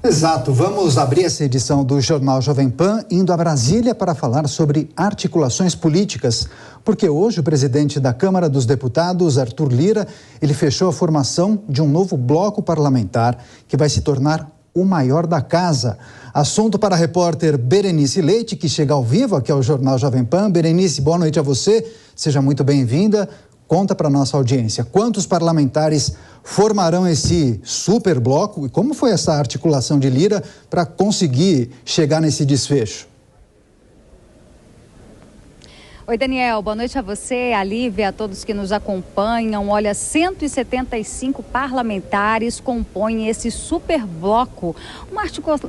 Exato, vamos abrir essa edição do Jornal Jovem Pan indo a Brasília para falar sobre articulações políticas, porque hoje o presidente da Câmara dos Deputados, Arthur Lira, ele fechou a formação de um novo bloco parlamentar que vai se tornar o maior da casa. Assunto para a repórter Berenice Leite, que chega ao vivo aqui ao Jornal Jovem Pan. Berenice, boa noite a você, seja muito bem-vinda. Conta para a nossa audiência, quantos parlamentares formarão esse super bloco e como foi essa articulação de Lira para conseguir chegar nesse desfecho? Oi, Daniel, boa noite a você, a Lívia, a todos que nos acompanham. Olha, 175 parlamentares compõem esse super bloco,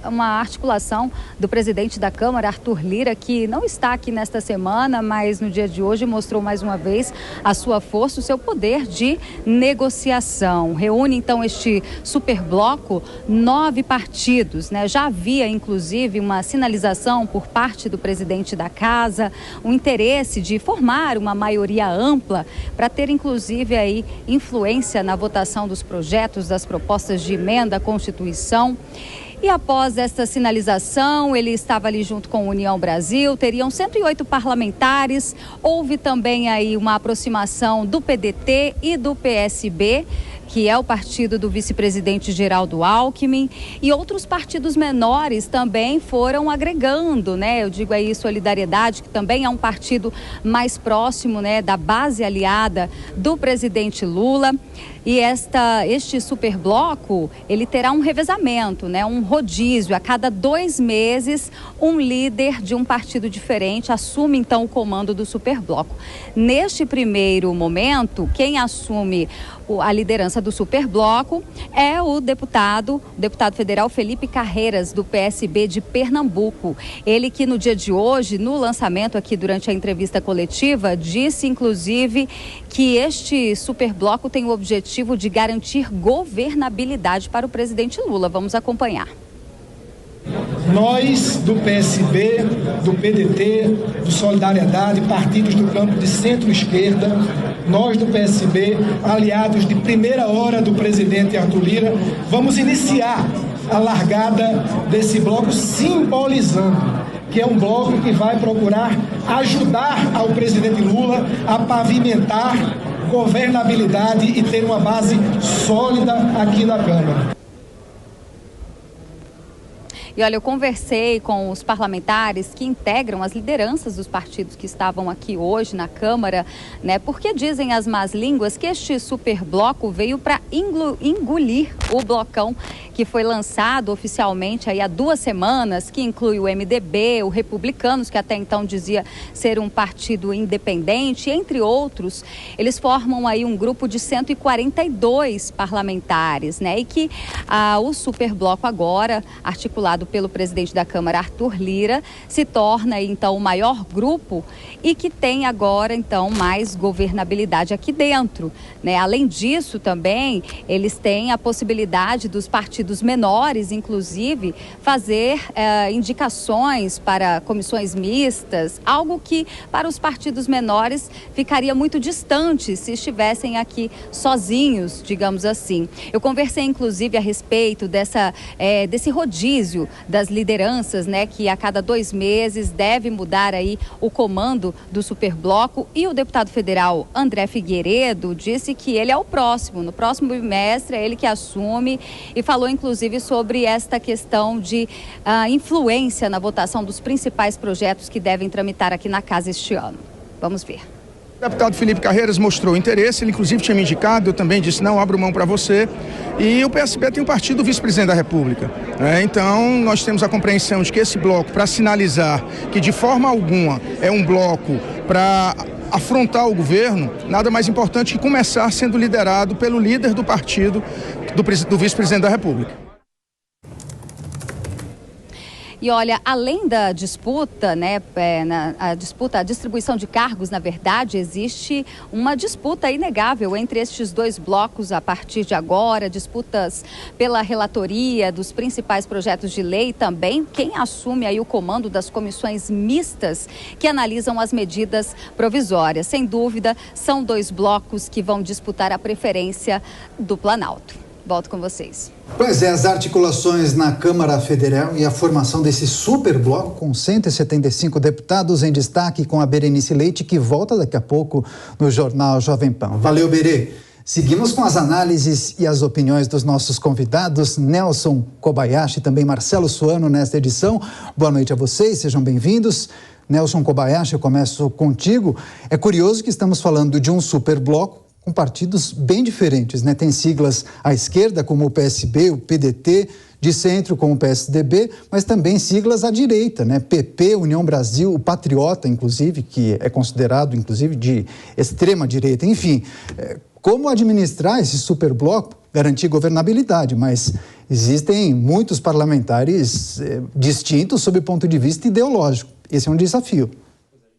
uma articulação do presidente da Câmara, Arthur Lira, que não está aqui nesta semana, mas no dia de hoje mostrou mais uma vez a sua força, o seu poder de negociação. Reúne, então, este super bloco 9 partidos, né? Já havia, inclusive, uma sinalização por parte do presidente da Casa, um interesse de formar uma maioria ampla para ter, inclusive, aí influência na votação dos projetos, das propostas de emenda à Constituição. E após esta sinalização, ele estava ali junto com a União Brasil, teriam 108 parlamentares. Houve também aí uma aproximação do PDT e do PSB, que é o partido do vice-presidente Geraldo Alckmin, e outros partidos menores também foram agregando, né? Eu digo aí Solidariedade, que também é um partido mais próximo, né, da base aliada do presidente Lula. E este superbloco, ele terá um revezamento, né? Um rodízio. A cada 2 meses, um líder de um partido diferente assume, então, o comando do superbloco. Neste primeiro momento, quem assume a liderança do superbloco é o deputado federal Felipe Carreiras, do PSB de Pernambuco. Ele que no dia de hoje, no lançamento aqui durante a entrevista coletiva, disse, inclusive, que este superbloco tem o objetivo de garantir governabilidade para o presidente Lula. Vamos acompanhar. Nós do PSB, do PDT, do Solidariedade, partidos do campo de centro-esquerda, nós do PSB, aliados de primeira hora do presidente Arthur Lira, vamos iniciar a largada desse bloco simbolizando que é um bloco que vai procurar ajudar ao presidente Lula a pavimentar governabilidade e ter uma base sólida aqui na Câmara. E olha, eu conversei com os parlamentares que integram as lideranças dos partidos que estavam aqui hoje na Câmara, né? Porque dizem as más línguas que este superbloco veio para engolir o blocão que foi lançado oficialmente aí há 2 semanas, que inclui o MDB, o Republicanos, que até então dizia ser um partido independente, entre outros. Eles formam aí um grupo de 142 parlamentares, né? E que o superbloco agora, articulado pelo presidente da Câmara, Arthur Lira, se torna então o maior grupo e que tem agora então mais governabilidade aqui dentro, né? Além disso também, eles têm a possibilidade dos partidos menores, inclusive, fazer indicações para comissões mistas, algo que para os partidos menores ficaria muito distante se estivessem aqui sozinhos, digamos assim. Eu conversei inclusive a respeito desse rodízio das lideranças, né, que a cada 2 meses deve mudar aí o comando do superbloco, e o deputado federal André Figueiredo disse que ele é o próximo, no próximo bimestre é ele que assume, e falou inclusive sobre esta questão de influência na votação dos principais projetos que devem tramitar aqui na casa este ano. Vamos ver. O deputado Felipe Carreiras mostrou interesse, ele inclusive tinha me indicado, eu também disse, não, abro mão para você. E o PSB tem um partido do vice-presidente da República. Então, nós temos a compreensão de que esse bloco, para sinalizar que de forma alguma é um bloco para afrontar o governo, nada mais importante que começar sendo liderado pelo líder do partido do vice-presidente da República. E olha, além da disputa, né, a distribuição de cargos, na verdade, existe uma disputa inegável entre estes 2 blocos a partir de agora, disputas pela relatoria dos principais projetos de lei também, quem assume aí o comando das comissões mistas que analisam as medidas provisórias. Sem dúvida, são 2 blocos que vão disputar a preferência do Planalto. Volto com vocês. Pois é, as articulações na Câmara Federal e a formação desse superbloco com 175 deputados em destaque com a Berenice Leite, que volta daqui a pouco no Jornal Jovem Pan. Valeu, Berê. Seguimos com as análises e as opiniões dos nossos convidados, Nelson Kobayashi e também Marcelo Suano, nesta edição. Boa noite a vocês, sejam bem-vindos. Nelson Kobayashi, eu começo contigo. É curioso que estamos falando de um superbloco com partidos bem diferentes, né? Tem siglas à esquerda, como o PSB, o PDT, de centro, como o PSDB, mas também siglas à direita, né? PP, União Brasil, o Patriota, inclusive, que é considerado, inclusive, de extrema direita. Enfim, como administrar esse superbloco? Garantir governabilidade, mas existem muitos parlamentares distintos sob o ponto de vista ideológico. Esse é um desafio.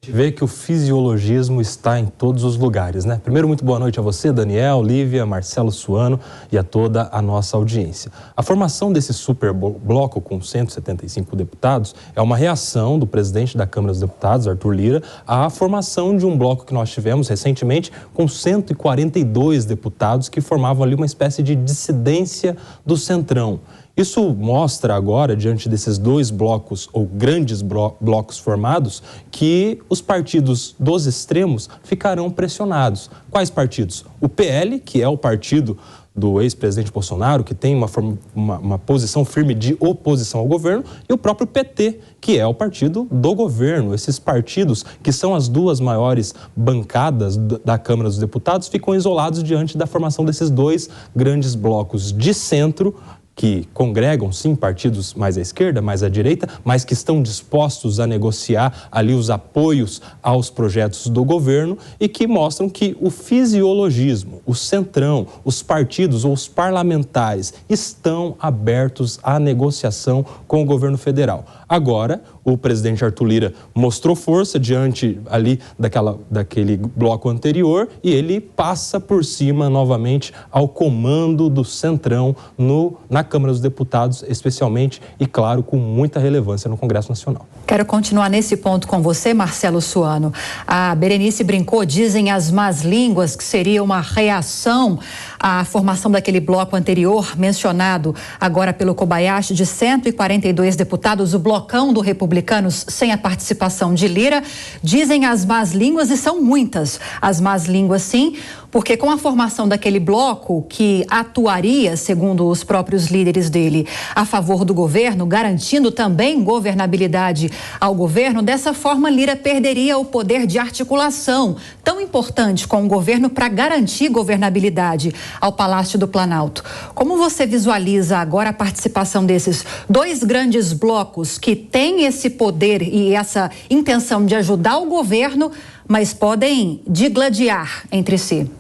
A gente vê que o fisiologismo está em todos os lugares, né? Primeiro, muito boa noite a você, Daniel, Lívia, Marcelo Suano e a toda a nossa audiência. A formação desse superbloco com 175 deputados é uma reação do presidente da Câmara dos Deputados, Arthur Lira, à formação de um bloco que nós tivemos recentemente com 142 deputados que formavam ali uma espécie de dissidência do Centrão. Isso mostra agora, diante desses dois blocos, ou grandes blocos formados, que os partidos dos extremos ficarão pressionados. Quais partidos? O PL, que é o partido do ex-presidente Bolsonaro, que tem uma posição firme de oposição ao governo, e o próprio PT, que é o partido do governo. Esses partidos, que são as duas maiores bancadas da Câmara dos Deputados, ficam isolados diante da formação desses dois grandes blocos de centro, que congregam, sim, partidos mais à esquerda, mais à direita, mas que estão dispostos a negociar ali os apoios aos projetos do governo e que mostram que o fisiologismo, o centrão, os partidos ou os parlamentares estão abertos à negociação com o governo federal. Agora, o presidente Arthur Lira mostrou força diante ali daquele bloco anterior e ele passa por cima novamente ao comando do centrão na Câmara dos Deputados, especialmente e, claro, com muita relevância no Congresso Nacional. Quero continuar nesse ponto com você, Marcelo Suano. A Berenice brincou, dizem as más línguas, que seria uma reação à formação daquele bloco anterior, mencionado agora pelo Kobayashi, de 142 deputados, o blocão do Republicanos sem a participação de Lira. Dizem as más línguas, e são muitas as más línguas, sim, porque com a formação daquele bloco que atuaria, segundo os próprios líderes dele, a favor do governo, garantindo também governabilidade ao governo, dessa forma Lira perderia o poder de articulação tão importante com o governo para garantir governabilidade ao Palácio do Planalto. Como você visualiza agora a participação desses dois grandes blocos que têm esse poder e essa intenção de ajudar o governo, mas podem digladiar entre si?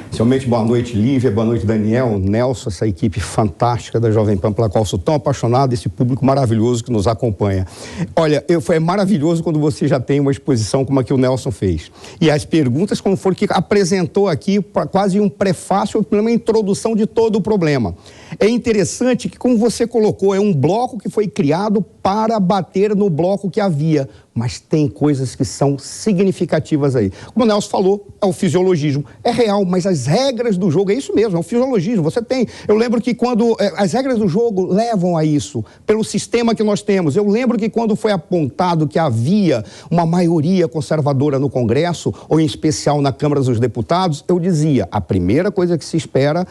Inicialmente, boa noite, Lívia, boa noite, Daniel, Nelson, essa equipe fantástica da Jovem Pan, pela qual sou tão apaixonado, esse público maravilhoso que nos acompanha. Olha, foi maravilhoso quando você já tem uma exposição como a que o Nelson fez. E as perguntas, como foi que apresentou aqui, quase um prefácio, uma introdução de todo o problema. É interessante que, como você colocou, é um bloco que foi criado para bater no bloco que havia, mas tem coisas que são significativas aí. Como o Nelson falou, é o fisiologismo. É real, mas as regras do jogo, é isso mesmo, é o fisiologismo. Você tem... Eu lembro que quando... as regras do jogo levam a isso, pelo sistema que nós temos. Eu lembro que quando foi apontado que havia uma maioria conservadora no Congresso, ou em especial na Câmara dos Deputados, eu dizia, a primeira coisa que se espera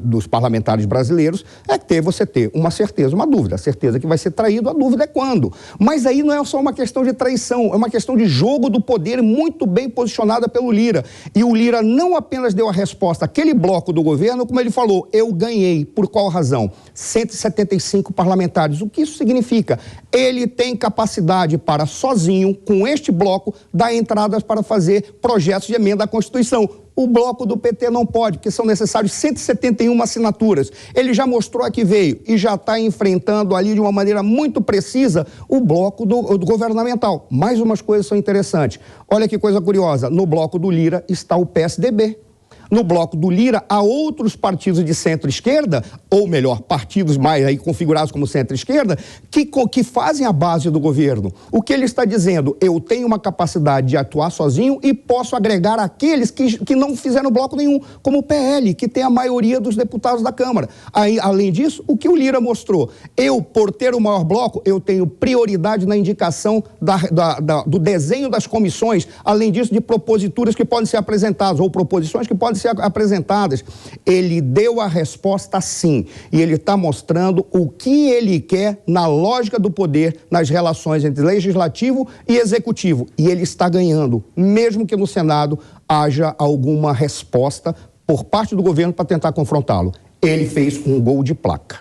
dos parlamentares brasileiros é que você ter uma certeza, uma dúvida. A certeza que vai ser traído, a dúvida é quando. Mas aí não é só uma questão de traição, é uma questão de jogo do poder muito bem posicionada pelo Lira. E o Lira não apenas deu a resposta àquele bloco do governo, como ele falou, eu ganhei. Por qual razão? 175 parlamentares. O que isso significa? Ele tem capacidade para, sozinho, com este bloco, dar entradas para fazer projetos de emenda à Constituição. O bloco do PT não pode, porque são necessários 171 assinaturas. Ele já mostrou a que veio e já está enfrentando ali de uma maneira muito precisa o bloco do governamental. Mais umas coisas são interessantes. Olha que coisa curiosa, no bloco do Lira está o PSDB. no bloco do Lira há outros partidos de centro-esquerda, ou melhor, partidos mais aí configurados como centro-esquerda, que fazem a base do governo. O que ele está dizendo? Eu tenho uma capacidade de atuar sozinho e posso agregar aqueles que não fizeram bloco nenhum, como o PL, que tem a maioria dos deputados da Câmara. Aí, além disso, o que o Lira mostrou? Eu, por ter o maior bloco, eu tenho prioridade na indicação do desenho das comissões, além disso, de proposituras que podem ser apresentadas, ou proposições que podem ser apresentadas. Ele deu a resposta sim, e ele está mostrando o que ele quer na lógica do poder, nas relações entre legislativo e executivo, e ele está ganhando, mesmo que no Senado haja alguma resposta por parte do governo para tentar confrontá-lo. Ele fez um gol de placa.